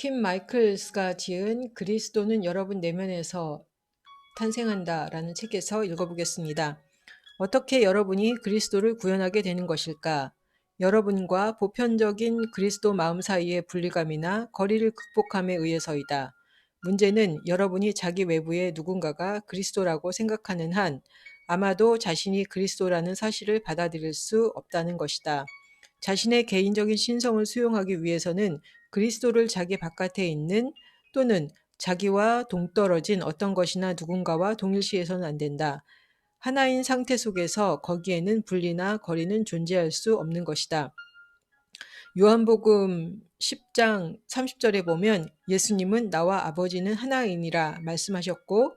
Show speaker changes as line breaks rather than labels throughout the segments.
킴 마이클스가 지은 그리스도는 여러분 내면에서 탄생한다라는 책에서 읽어보겠습니다. 어떻게 여러분이 그리스도를 구현하게 되는 것일까? 여러분과 보편적인 그리스도 마음 사이의 분리감이나 거리를 극복함에 의해서이다. 문제는 여러분이 자기 외부의 누군가가 그리스도라고 생각하는 한 아마도 자신이 그리스도라는 사실을 받아들일 수 없다는 것이다. 자신의 개인적인 신성을 수용하기 위해서는 그리스도를 자기 바깥에 있는 또는 자기와 동떨어진 어떤 것이나 누군가와 동일시해서는 안 된다. 하나인 상태 속에서 거기에는 분리나 거리는 존재할 수 없는 것이다. 요한복음 10장 30절에 보면 예수님은 나와 아버지는 하나이니라 말씀하셨고,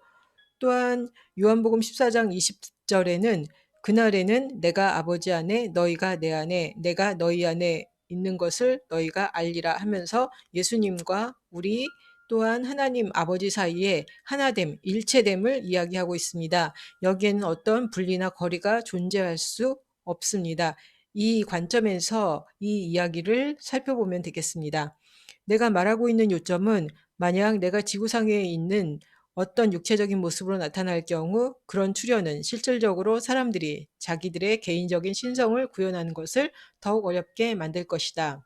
또한 요한복음 14장 20절에는 그날에는 내가 아버지 안에 너희가 내 안에 내가 너희 안에 있는 것을 너희가 알리라 하면서 예수님과 우리 또한 하나님 아버지 사이에 하나됨, 일체됨을 이야기하고 있습니다. 여기에는 어떤 분리나 거리가 존재할 수 없습니다. 이 관점에서 이 이야기를 살펴보면 되겠습니다. 내가 말하고 있는 요점은 만약 내가 지구상에 있는 어떤 육체적인 모습으로 나타날 경우 그런 출현은 실질적으로 사람들이 자기들의 개인적인 신성을 구현하는 것을 더욱 어렵게 만들 것이다.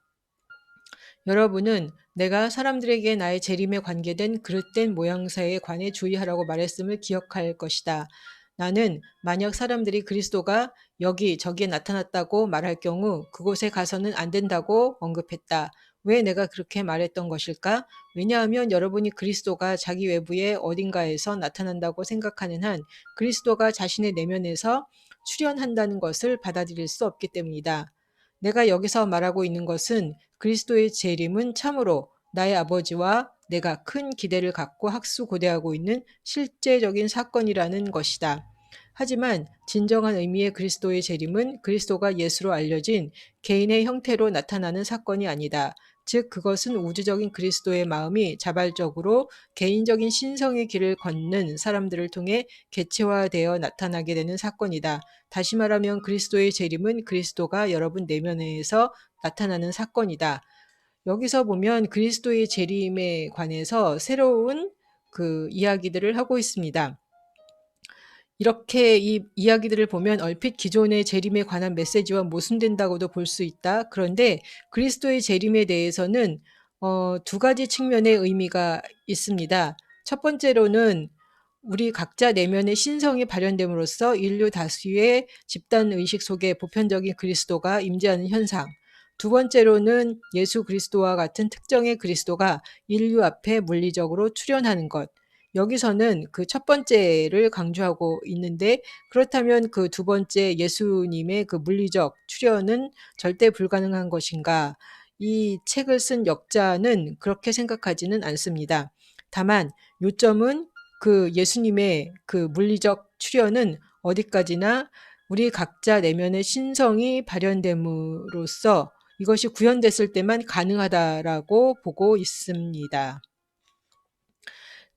여러분은 내가 사람들에게 나의 재림에 관계된 그릇된 모양새에 관해 주의하라고 말했음을 기억할 것이다. 나는 만약 사람들이 그리스도가 여기 저기에 나타났다고 말할 경우 그곳에 가서는 안 된다고 언급했다. 왜 내가 그렇게 말했던 것일까? 왜냐하면 여러분이 그리스도가 자기 외부의 어딘가에서 나타난다고 생각하는 한 그리스도가 자신의 내면에서 출현한다는 것을 받아들일 수 없기 때문이다. 내가 여기서 말하고 있는 것은 그리스도의 재림은 참으로 나의 아버지와 내가 큰 기대를 갖고 학수고대하고 있는 실제적인 사건이라는 것이다. 하지만 진정한 의미의 그리스도의 재림은 그리스도가 예수로 알려진 개인의 형태로 나타나는 사건이 아니다. 즉 그것은 우주적인 그리스도의 마음이 자발적으로 개인적인 신성의 길을 걷는 사람들을 통해 개체화되어 나타나게 되는 사건이다. 다시 말하면 그리스도의 재림은 그리스도가 여러분 내면에서 나타나는 사건이다. 여기서 보면 그리스도의 재림에 관해서 새로운 그 이야기들을 하고 있습니다. 이렇게 이 이야기들을 보면 얼핏 기존의 재림에 관한 메시지와 모순된다고도 볼 수 있다. 그런데 그리스도의 재림에 대해서는 두 가지 측면의 의미가 있습니다. 첫 번째로는 우리 각자 내면의 신성이 발현됨으로써 인류 다수의 집단 의식 속에 보편적인 그리스도가 임재하는 현상. 두 번째로는 예수 그리스도와 같은 특정의 그리스도가 인류 앞에 물리적으로 출현하는 것. 여기서는 그 첫 번째를 강조하고 있는데, 그렇다면 그 두 번째 예수님의 그 물리적 출현은 절대 불가능한 것인가? 이 책을 쓴 역자는 그렇게 생각하지는 않습니다. 다만 요점은 그 예수님의 그 물리적 출현은 어디까지나 우리 각자 내면의 신성이 발현됨으로써 이것이 구현됐을 때만 가능하다라고 보고 있습니다.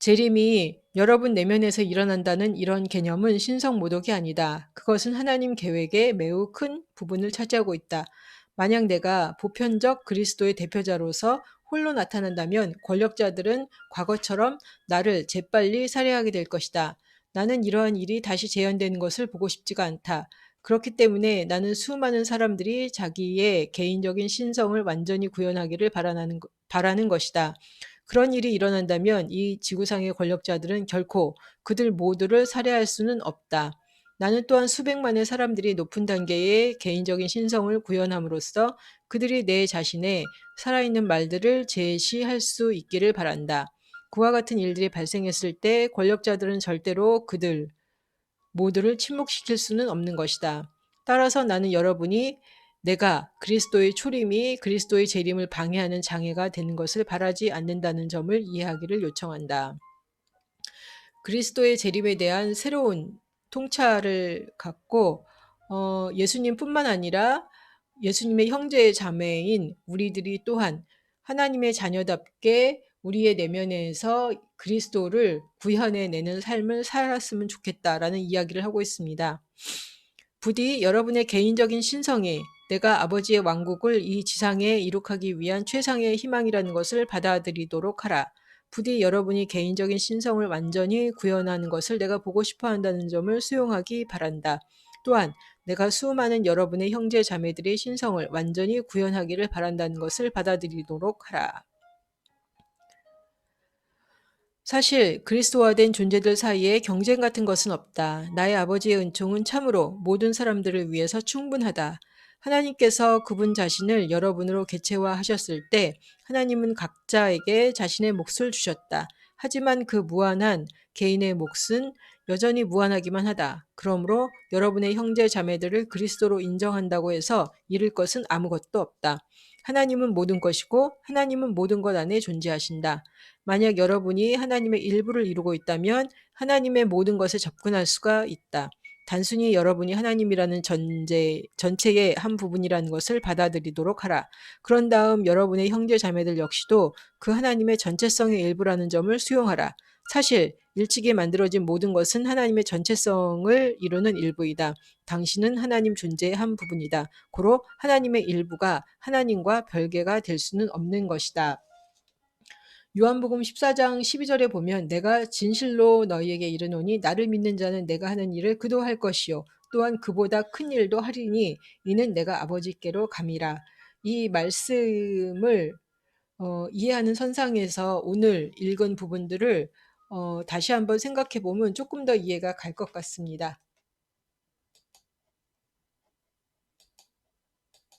재림이 여러분 내면에서 일어난다는 이런 개념은 신성 모독이 아니다. 그것은 하나님 계획의 매우 큰 부분을 차지하고 있다. 만약 내가 보편적 그리스도의 대표자로서 홀로 나타난다면 권력자들은 과거처럼 나를 재빨리 살해하게 될 것이다. 나는 이러한 일이 다시 재현되는 것을 보고 싶지가 않다. 그렇기 때문에 나는 수많은 사람들이 자기의 개인적인 신성을 완전히 구현하기를 바라는 것이다. 그런 일이 일어난다면 이 지구상의 권력자들은 결코 그들 모두를 살해할 수는 없다. 나는 또한 수백만의 사람들이 높은 단계의 개인적인 신성을 구현함으로써 그들이 내 자신의 살아있는 말들을 제시할 수 있기를 바란다. 그와 같은 일들이 발생했을 때 권력자들은 절대로 그들 모두를 침묵시킬 수는 없는 것이다. 따라서 나는 여러분이 내가 그리스도의 초림이 그리스도의 재림을 방해하는 장애가 되는 것을 바라지 않는다는 점을 이해하기를 요청한다. 그리스도의 재림에 대한 새로운 통찰을 갖고 예수님뿐만 아니라 예수님의 형제 자매인 우리들이 또한 하나님의 자녀답게 우리의 내면에서 그리스도를 구현해내는 삶을 살았으면 좋겠다라는 이야기를 하고 있습니다. 부디 여러분의 개인적인 신성이 내가 아버지의 왕국을 이 지상에 이룩하기 위한 최상의 희망이라는 것을 받아들이도록 하라. 부디 여러분이 개인적인 신성을 완전히 구현하는 것을 내가 보고 싶어 한다는 점을 수용하기 바란다. 또한 내가 수많은 여러분의 형제 자매들의 신성을 완전히 구현하기를 바란다는 것을 받아들이도록 하라. 사실 그리스도화된 존재들 사이에 경쟁 같은 것은 없다. 나의 아버지의 은총은 참으로 모든 사람들을 위해서 충분하다. 하나님께서 그분 자신을 여러분으로 개체화하셨을 때 하나님은 각자에게 자신의 몫을 주셨다. 하지만 그 무한한 개인의 몫은 여전히 무한하기만 하다. 그러므로 여러분의 형제 자매들을 그리스도로 인정한다고 해서 잃을 것은 아무것도 없다. 하나님은 모든 것이고 하나님은 모든 것 안에 존재하신다. 만약 여러분이 하나님의 일부를 이루고 있다면 하나님의 모든 것에 접근할 수가 있다. 단순히 여러분이 하나님이라는 전체의 한 부분이라는 것을 받아들이도록 하라. 그런 다음 여러분의 형제 자매들 역시도 그 하나님의 전체성의 일부라는 점을 수용하라. 사실 일찍이 만들어진 모든 것은 하나님의 전체성을 이루는 일부이다. 당신은 하나님 존재의 한 부분이다. 고로 하나님의 일부가 하나님과 별개가 될 수는 없는 것이다. 요한복음 14장 12절에 보면 내가 진실로 너희에게 이르노니 나를 믿는 자는 내가 하는 일을 그도 할 것이요 또한 그보다 큰 일도 하리니 이는 내가 아버지께로 감이라. 이 말씀을 이해하는 선상에서 오늘 읽은 부분들을 다시 한번 생각해 보면 조금 더 이해가 갈 것 같습니다.